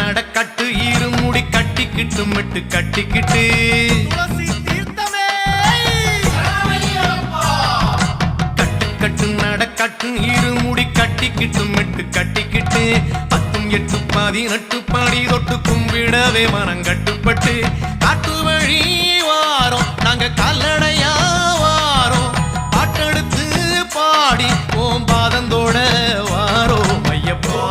நடக்கட்டு இருமுடி கட்டிக்கிட்டு மெட்டு கட்டிக்கிட்டு கட்டு நடக்கட்டு இருமுடி கட்டிக்கிட்டு மெட்டு கட்டிக்கிட்டு 10 8 18 பாடி தொட்டு கும்பிடவே மனம் கட்டுப்பட்டு காட்டு வழி வாரோம் நாங்க கல்லடையா வாரோம் பாட்டெடுத்து பாடி ஓம் பாதந்தோட வாரோம் ஐயப்பா.